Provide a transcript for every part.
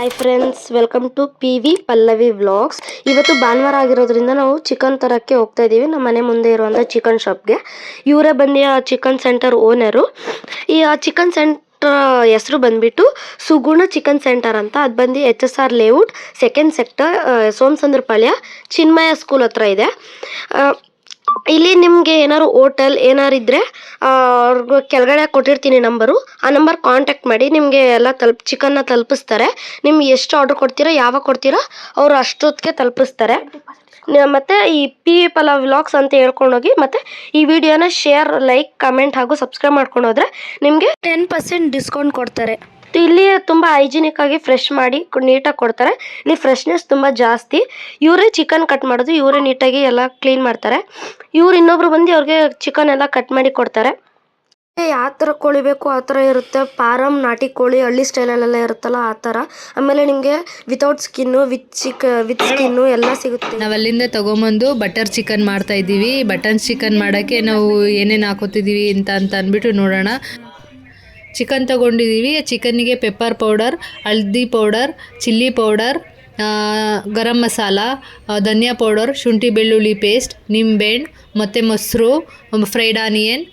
Hi friends, welcome to PV Pallavi vlogs. ಇವತ್ತು ಭಾನುವಾರ ಆಗಿರೋದ್ರಿಂದ ನಾವು ಚಿಕನ್ ತರಕ್ಕೆ ಹೋಗ್ತಾ ಇದ್ದೀವಿ ನಮ್ಮ ಮನೆ ಮುಂದೆ ಇರುವಂಥ ಚಿಕನ್ ಶಾಪ್ಗೆ. ಇವರೇ ಬಂದು ಆ ಚಿಕನ್ ಸೆಂಟರ್ ಓನರು. ಈ ಚಿಕನ್ ಸೆಂಟರ್ ಹೆಸರು ಬಂದ್ಬಿಟ್ಟು ಸುಗುಣ ಚಿಕನ್ ಸೆಂಟರ್ ಅಂತ. ಅದು ಬಂದು HSR layout, second sector, Somasandrapalya, ಚಿನ್ಮಯ ಸ್ಕೂಲ್ ಹತ್ರ ಇದೆ. ಇಲ್ಲಿ ನಿಮಗೆ ಏನಾದ್ರು ಹೋಟೆಲ್ ಏನಾರು ಇದ್ದರೆ ಅವ್ರಿಗೆ ಕೆಳಗಡೆ ಕೊಟ್ಟಿರ್ತೀನಿ ನಂಬರು. ಆ ನಂಬರ್ ಕಾಂಟ್ಯಾಕ್ಟ್ ಮಾಡಿ, ನಿಮಗೆ ಎಲ್ಲ ಚಿಕನ್ನ ತಲುಪಿಸ್ತಾರೆ. ನಿಮ್ಗೆ ಎಷ್ಟು ಆರ್ಡ್ರ್ ಕೊಡ್ತೀರೋ, ಯಾವಾಗ ಕೊಡ್ತೀರೋ ಅವರು ಅಷ್ಟೊತ್ತಿಗೆ ತಲುಪಿಸ್ತಾರೆ. ಮತ್ತು ಈ PV ಪಲ್ಲವಿ ವ್ಲಾಗ್ಸ್ ಅಂತ ಹೇಳ್ಕೊಂಡೋಗಿ, ಮತ್ತು ಈ ವಿಡಿಯೋನ ಶೇರ್, ಲೈಕ್, ಕಮೆಂಟ್ ಹಾಗೂ ಸಬ್ಸ್ಕ್ರೈಬ್ ಮಾಡ್ಕೊಂಡೋದ್ರೆ ನಿಮಗೆ 10% ಡಿಸ್ಕೌಂಟ್ ಕೊಡ್ತಾರೆ. ಇಲ್ಲಿ ತುಂಬ ಹೈಜಿನಿಕ್ ಆಗಿ ಫ್ರೆಶ್ ಮಾಡಿ ನೀಟಾಗಿ ಕೊಡ್ತಾರೆ. ಇಲ್ಲಿ ಫ್ರೆಶ್ನೆಸ್ ತುಂಬ ಜಾಸ್ತಿ. ಇವರೇ ಚಿಕನ್ ಕಟ್ ಮಾಡೋದು, ಇವರೇ ನೀಟಾಗಿ ಎಲ್ಲ ಕ್ಲೀನ್ ಮಾಡ್ತಾರೆ. ಇವ್ರು ಇನ್ನೊಬ್ರು ಬಂದು ಅವ್ರಿಗೆ ಚಿಕನ್ ಎಲ್ಲ ಕಟ್ ಮಾಡಿ ಕೊಡ್ತಾರೆ. ಯಾವ ಥರ ಕೋಳಿ ಬೇಕು ಆ ಥರ ಇರುತ್ತೆ. ಫಾರಮ್ ನಾಟಿ ಕೋಳಿ ಹಳ್ಳಿ ಸ್ಟೈಲಲ್ಲೆಲ್ಲ ಇರುತ್ತಲ್ಲ ಆ ಥರ. ಆಮೇಲೆ ನಿಮಗೆ ವಿತೌಟ್ ಸ್ಕಿನ್ನು, ವಿತ್ ಸ್ಕಿನ್ನು ಎಲ್ಲ ಸಿಗುತ್ತೆ. ನಾವು ಅಲ್ಲಿಂದ ತೊಗೊಂಬಂದು ಬಟರ್ ಚಿಕನ್ ಮಾಡ್ತಾ ಇದ್ದೀವಿ. ಬಟರ್ ಚಿಕನ್ ಮಾಡೋಕ್ಕೆ ನಾವು ಏನೇನು ಹಾಕೋತಿದ್ದೀವಿ ಅಂತ ಅಂದ್ಬಿಟ್ಟು ನೋಡೋಣ. ಚಿಕನ್ ತೊಗೊಂಡಿದ್ದೀವಿ. ಚಿಕನ್ನಿಗೆ ಪೆಪ್ಪರ್ ಪೌಡರ್, ಹಲ್ದಿ powder, chilli powder, garam masala, ಧನಿಯಾ ಪೌಡರ್, ಶುಂಠಿ ಬೆಳ್ಳುಳ್ಳಿ ಪೇಸ್ಟ್, ನಿಂಬೆಹಣ್ಣು ಮತ್ತು ಮೊಸರು, ಫ್ರೈಡ್ ಆನಿಯನ್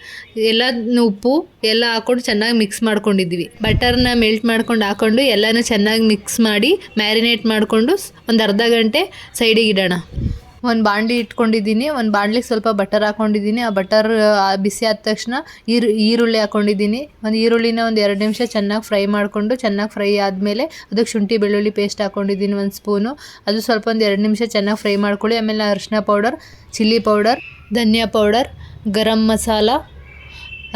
ಎಲ್ಲ, ಉಪ್ಪು ಎಲ್ಲ ಹಾಕ್ಕೊಂಡು ಚೆನ್ನಾಗಿ ಮಿಕ್ಸ್ ಮಾಡ್ಕೊಂಡಿದ್ದೀವಿ. ಬಟರ್ನ ಮೆಲ್ಟ್ ಮಾಡ್ಕೊಂಡು ಹಾಕ್ಕೊಂಡು ಎಲ್ಲನೂ ಚೆನ್ನಾಗಿ ಮಿಕ್ಸ್ ಮಾಡಿ ಮ್ಯಾರಿನೇಟ್ ಮಾಡಿಕೊಂಡು ಒಂದು ಅರ್ಧ ಗಂಟೆ ಸೈಡಿಗೆ ಇಡೋಣ. ಒಂದು ಬಾಣಲಿ ಇಟ್ಕೊಂಡಿದ್ದೀನಿ. ಒಂದು ಬಾಣಲಿಗೆ ಸ್ವಲ್ಪ ಬಟರ್ ಹಾಕ್ಕೊಂಡಿದ್ದೀನಿ. ಆ ಬಟರ್ ಬಿಸಿ ಆದ ತಕ್ಷಣ ಈರುಳ್ಳಿ ಹಾಕ್ಕೊಂಡಿದ್ದೀನಿ. ಒಂದು ಈರುಳ್ಳಿನ ಒಂದು 2 ನಿಮಿಷ ಚೆನ್ನಾಗಿ ಫ್ರೈ ಮಾಡಿಕೊಂಡು, ಚೆನ್ನಾಗಿ ಫ್ರೈ ಆದಮೇಲೆ ಅದಕ್ಕೆ ಶುಂಠಿ ಬೆಳ್ಳುಳ್ಳಿ ಪೇಸ್ಟ್ ಹಾಕ್ಕೊಂಡಿದ್ದೀನಿ 1 ಸ್ಪೂನು. ಅದು ಸ್ವಲ್ಪ ಒಂದು 2 ನಿಮಿಷ ಚೆನ್ನಾಗಿ ಫ್ರೈ ಮಾಡ್ಕೊಳ್ಳಿ. ಆಮೇಲೆ ಅರಿಶಿನ ಪೌಡರ್, ಚಿಲ್ಲಿ ಪೌಡರ್, ಧನಿಯಾ ಪೌಡರ್, ಗರಂ ಮಸಾಲ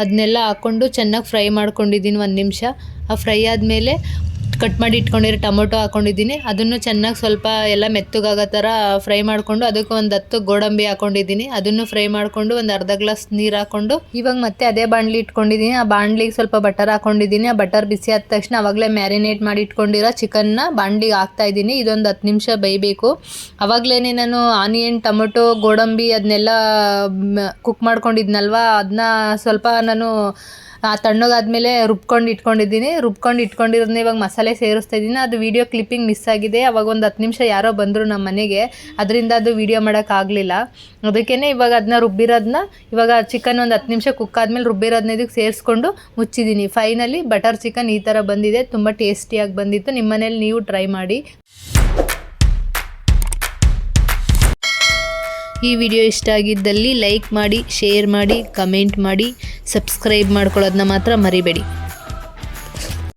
ಅದನ್ನೆಲ್ಲ ಹಾಕ್ಕೊಂಡು ಚೆನ್ನಾಗಿ ಫ್ರೈ ಮಾಡ್ಕೊಂಡಿದ್ದೀನಿ 1 ನಿಮಿಷ. ಆ ಫ್ರೈ ಆದಮೇಲೆ ಕಟ್ ಮಾಡಿ ಇಟ್ಕೊಂಡಿರೋ ಟೊಮೊಟೊ ಹಾಕ್ಕೊಂಡಿದ್ದೀನಿ. ಅದನ್ನು ಚೆನ್ನಾಗಿ ಸ್ವಲ್ಪ ಎಲ್ಲ ಮೆತ್ತಗಾಗೋ ಥರ ಫ್ರೈ ಮಾಡಿಕೊಂಡು ಅದಕ್ಕೆ ಒಂದು 10 ಗೋಡಂಬಿ ಹಾಕ್ಕೊಂಡಿದ್ದೀನಿ. ಅದನ್ನು ಫ್ರೈ ಮಾಡಿಕೊಂಡು ಒಂದು ಅರ್ಧ ಗ್ಲಾಸ್ ನೀರು ಹಾಕ್ಕೊಂಡು ಇವಾಗ ಮತ್ತೆ ಅದೇ ಬಾಣಲಿ ಇಟ್ಕೊಂಡಿದ್ದೀನಿ. ಆ ಬಾಣಲಿಗೆ ಸ್ವಲ್ಪ ಬಟರ್ ಹಾಕ್ಕೊಂಡಿದ್ದೀನಿ. ಆ ಬಟರ್ ಬಿಸಿ ಆದ ತಕ್ಷಣ ಆವಾಗಲೇ ಮ್ಯಾರಿನೇಟ್ ಮಾಡಿ ಇಟ್ಕೊಂಡಿರೋ ಚಿಕನ್ನ ಬಾಣಲಿಗೆ ಹಾಕ್ತಾಯಿದ್ದೀನಿ. ಇದೊಂದು 10 ನಿಮಿಷ ಬೇಯಬೇಕು. ಆವಾಗಲೇ ನಾನು ಆನಿಯನ್, ಟೊಮೊಟೊ, ಗೋಡಂಬಿ ಅದನ್ನೆಲ್ಲ ಕುಕ್ ಮಾಡ್ಕೊಂಡಿದ್ನಲ್ವ, ಅದನ್ನ ಸ್ವಲ್ಪ ನಾನು ತಣ್ಣಗಾದ್ಮೇಲೆ ರುಬ್ಕೊಂಡು ಇಟ್ಕೊಂಡಿರೋದನ್ನ ಇವಾಗ ಮಸಾಲೆ ಸೇರಿಸ್ತಾ ಇದ್ದೀನಿ. ಅದು ವೀಡಿಯೋ ಕ್ಲಿಪ್ಪಿಂಗ್ ಮಿಸ್ ಆಗಿದೆ. ಅವಾಗ ಒಂದು 10 ನಿಮಿಷ ಯಾರೋ ಬಂದರು ನಮ್ಮ ಮನೆಗೆ, ಅದರಿಂದ ಅದು ವೀಡಿಯೋ ಮಾಡೋಕ್ಕಾಗಲಿಲ್ಲ. ಅದಕ್ಕೇ ಇವಾಗ ಅದನ್ನ ರುಬ್ಬಿರೋದನ್ನ ಇವಾಗ ಚಿಕನ್ ಒಂದು 10 ನಿಮಿಷ ಕುಕ್ ಆದಮೇಲೆ ರುಬ್ಬಿರೋದನ್ನ ಇದಕ್ಕೆ ಸೇರಿಸ್ಕೊಂಡು ಮುಚ್ಚಿದ್ದೀನಿ. ಫೈನಲಿ ಬಟರ್ ಚಿಕನ್ ಈ ಥರ ಬಂದಿದೆ. ತುಂಬ ಟೇಸ್ಟಿಯಾಗಿ ಬಂದಿತ್ತು. ನಿಮ್ಮ ಮನೇಲಿ ನೀವು ಟ್ರೈ ಮಾಡಿ. ಈ ವಿಡಿಯೋ ಇಷ್ಟ ಆಗಿದ್ದಲ್ಲಿ ಲೈಕ್ ಮಾಡಿ, ಶೇರ್ ಮಾಡಿ, ಕಮೆಂಟ್ ಮಾಡಿ, ಸಬ್ಸ್ಕ್ರೈಬ್ ಮಾಡ್ಕೊಳ್ಳೋದನ್ನ ಮಾತ್ರ ಮರಿಬೇಡಿ.